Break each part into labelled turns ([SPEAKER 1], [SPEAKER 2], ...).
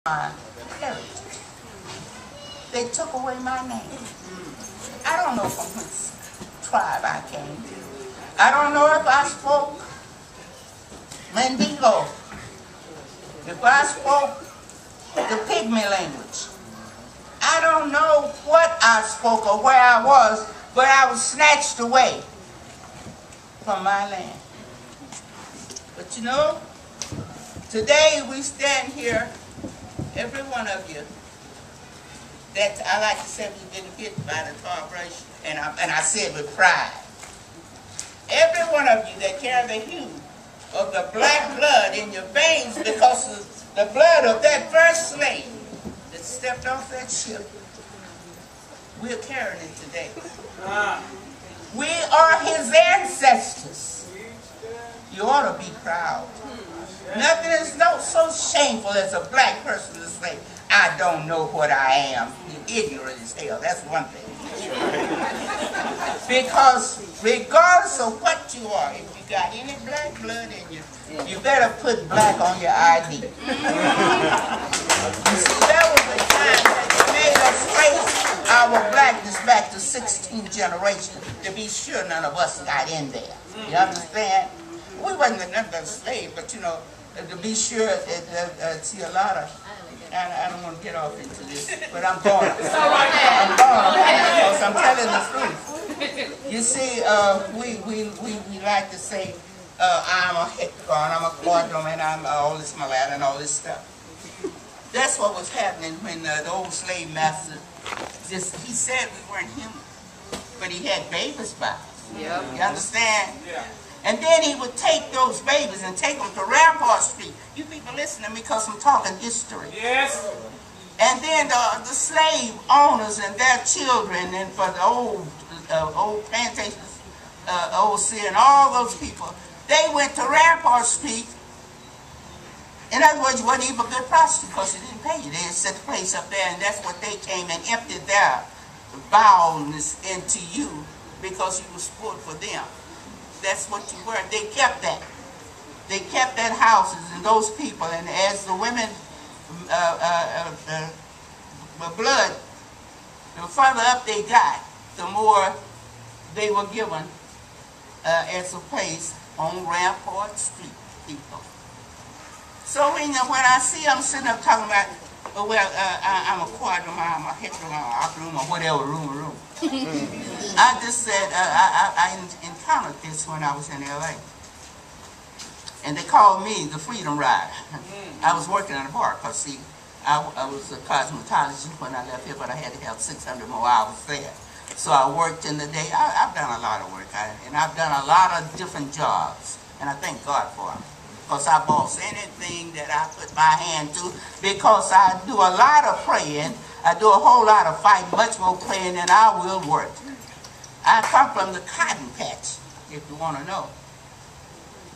[SPEAKER 1] my heritage. They took away my name. I don't know from which tribe I came. I don't know if I spoke Mandingo, if I spoke the Pygmy language. I don't know what I spoke or where I was, but I was snatched away from my land. But you know, today we stand here, every one of you, that I like to say we've been hit by the corporation, and I say it with pride. Every one of you that carry the hue of the black blood in your veins because of the blood of that first slave that stepped off that ship, we're carrying it today. We are his ancestors. You ought to be proud. Nothing is so shameful as a black person to say, I don't know what I am. You're ignorant as hell. That's one thing. Because regardless of what you are, if you got any black blood in you, you better put black on your ID. You see, that was the time that they made us trace our blackness back to 16th generation to be sure none of us got in there. You understand? We wasn't nothing but slaves, but you know, to be sure, see a lot of, I don't want to get off into this, but I'm going. I'm going because I'm telling the truth. You see, we like to say, I'm a hectagon, I'm a quadrum, and I'm all this malad and all this stuff. That's what was happening when the old slave master, he said we weren't human, but he had babies by us. Yep. You understand? Yeah. And then he would take those babies and take them to Rampart Street. You people listen to me because I'm talking history. Yes. And then the slave owners and their children, and for the old plantations, overseer and all those people, they went to Rampart Street. In other words, you wasn't even a good prostitute because you didn't pay you. They had set the place up there, and that's what they came and emptied their bowels into you because you were sport for them. That's what you were. They kept that. They kept that houses and those people. And as the women, blood, the further up they got, the more they were given as a place on Rampart Street, people. So when I see them sitting up talking about, I'm a quadrum, I'm a hectagon, or whatever, room. I just said, I encountered this when I was in L.A. And they called me the Freedom Rider. I was working in a bar, because see, I was a cosmetologist when I left here, but I had to have 600 more hours there. So I worked in the day. I've done a lot of work, and I've done a lot of different jobs, and I thank God for them. Because I boss anything that I put my hand to, because I do a lot of praying, I do a whole lot of fighting, much more praying than I will work. I come from the cotton patch, if you want to know.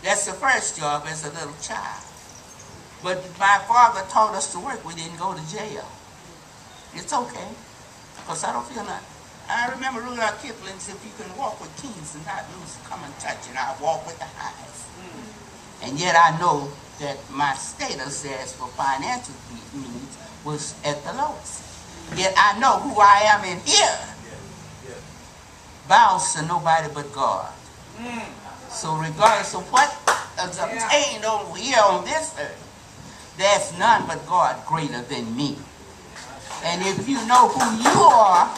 [SPEAKER 1] That's the first job as a little child. But my father taught us to work. We didn't go to jail. It's okay, because I don't feel nothing. I remember Rudyard Kipling said, if you can walk with kings and not lose, come and touch, and I walk with the highs. And yet I know that my status as for financial needs was at the lowest. Yet I know who I am in here. Bows to nobody but God. So regardless of what is obtained over here on this earth, there's none but God greater than me. And if you know who you are,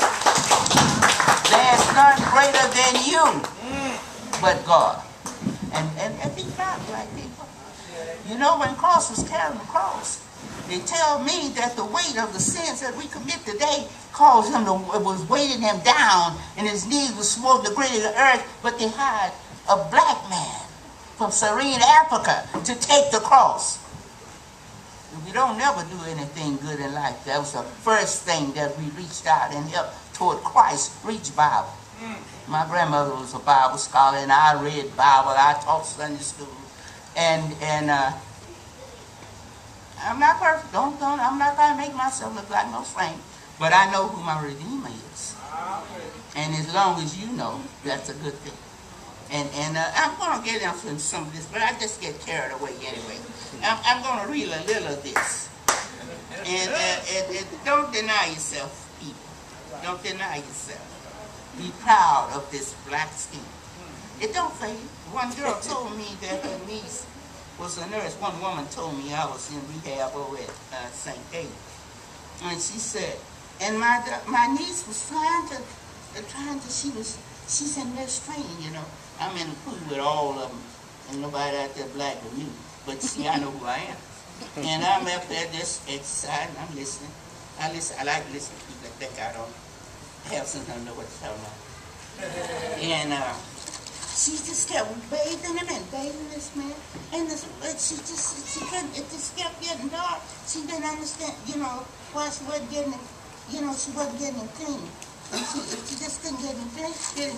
[SPEAKER 1] there's none greater than you but God. And be proud, black people. You know, when Cross was carrying the cross, they tell me that the weight of the sins that we commit today caused him was weighting him down, and his knees were smote the grit of the earth, but they hired a black man from Serene, Africa, to take the cross. We don't never do anything good in life. That was the first thing that we reached out and helped toward Christ, reach Bible. My grandmother was a Bible scholar, and I read Bible. I taught Sunday school, and I'm not perfect. I'm not going to make myself look like no saint, but I know who my Redeemer is. And as long as you know, that's a good thing. And I'm going to get into some of this, but I just get carried away anyway. I'm going to read a little of this. And don't deny yourself, people. Don't deny yourself. Be proud of this black skin. It don't fade. One girl told me that her niece was a nurse. One woman told me I was in rehab over at St. Gabe. And she said, and my niece was she's in nurse training, you know. I'm in the pool with all of them, and nobody out there black with me. But see, I know who I am. And I'm up there just exercising, I'm listening. I like to listen to people that think I don't have something to know what to tell them. And she just kept bathing him and bathing this man. And she couldn't, it just kept getting dark. She didn't understand, you know, why she wasn't getting it, you know, she wasn't getting it clean. And she just couldn't get it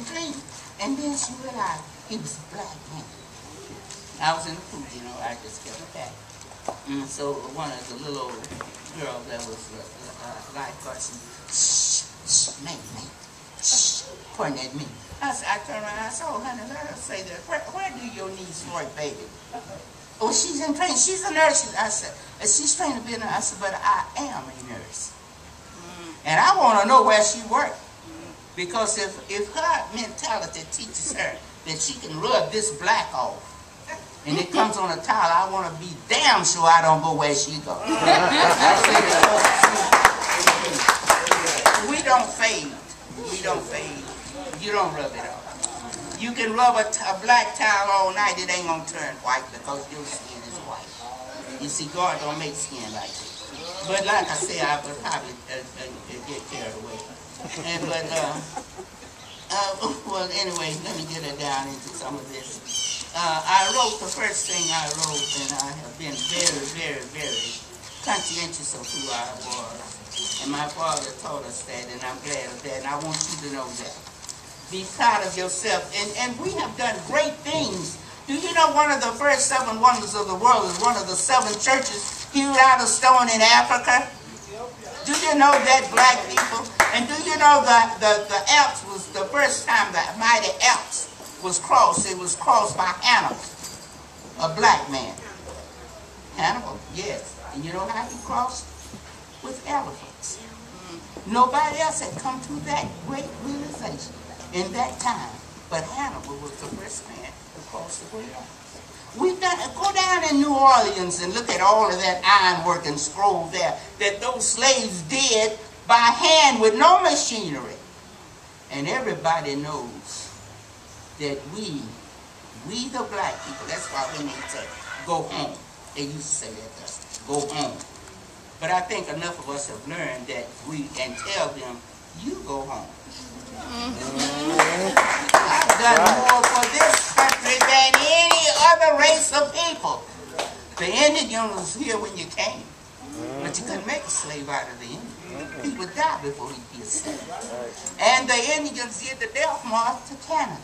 [SPEAKER 1] clean. And then she realized he was a black man. I was in the pool, you know, I just kept it back. And so one of the little old girls that was lifeguard, she, shh, man, shh, pointing at me. I turned around, I said, oh, honey, let her say that. Where do your niece work, baby? Oh, she's in training. She's a nurse. I said, she's trained to be a nurse. I said, but I am a nurse. And I want to know where she works. Because if her mentality teaches her that she can rub this black off, and it comes on a towel, I want to be damn sure I don't go where she goes. We don't fade. We don't fade. You don't rub it off. You can rub a black towel all night, it ain't going to turn white because your skin is white. You see, God don't make skin like this. But like I say, I would probably get carried away. Well, anyway, let me get it down into some of this. I wrote the first thing I wrote, and I have been very, very, very conscientious of who I was. And my father taught us that, and I'm glad of that, and I want you to know that. Be proud of yourself. And we have done great things. Do you know one of the first 7 wonders of the world is one of the 7 churches hewed out of stone in Africa? Do you know that, black people? And do you know that the Alps was the first time the mighty Alps was crossed? It was crossed by Hannibal, a black man. Hannibal, yes. And you know how he crossed? With elephants. Nobody else had come to that great realization in that time. But Hannibal was the first man to cross the Great Alps. We've done, go down in New Orleans and look at all of that ironwork and scroll there that those slaves did by hand with no machinery. And everybody knows that we the black people, that's why we need to go home. They used to say that to us, go home. But I think enough of us have learned that we can tell them, you go home. I've done more for this country than any other race of people. The Indian was here when you came, but you couldn't make a slave out of the Indian. He would die before he'd be a slave. And the Indians did the death march to Canada.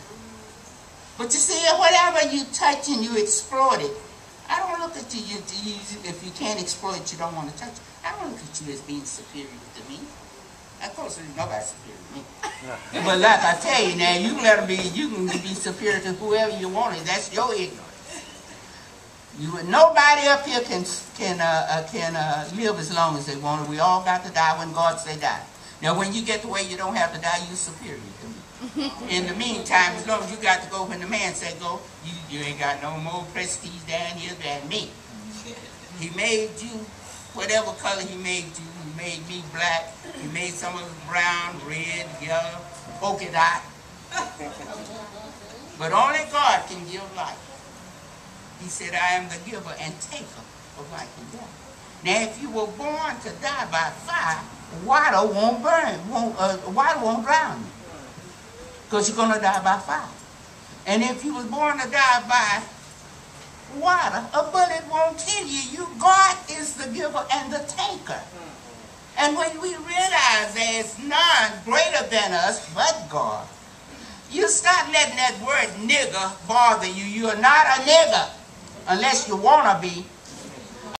[SPEAKER 1] But you see, whatever you touch and you exploit it, I don't look at you, if you can't exploit it, you don't want to touch it. I don't look at you as being superior to me. Of course, there's nobody superior to me. But like I tell you now, you can be superior to whoever you want. That's your ignorance. Nobody up here can live as long as they want. We all got to die when God say die. Now, when you get to where you don't have to die, you're superior to me. In the meantime, as long as you got to go when the man say go, you ain't got no more prestige down here than me. He made you whatever color he made you. He made me black. He made some of us brown, red, yellow, polka dot. But only God can give life. He said, I am the giver and taker of life and death. Now, if you were born to die by fire, water won't water won't drown you. Because you're going to die by fire. And if you was born to die by water, a bullet won't kill you. God is the giver and the taker. And when we realize there's none greater than us but God, you stop letting that word nigger bother you. You're not a nigger unless you want to be.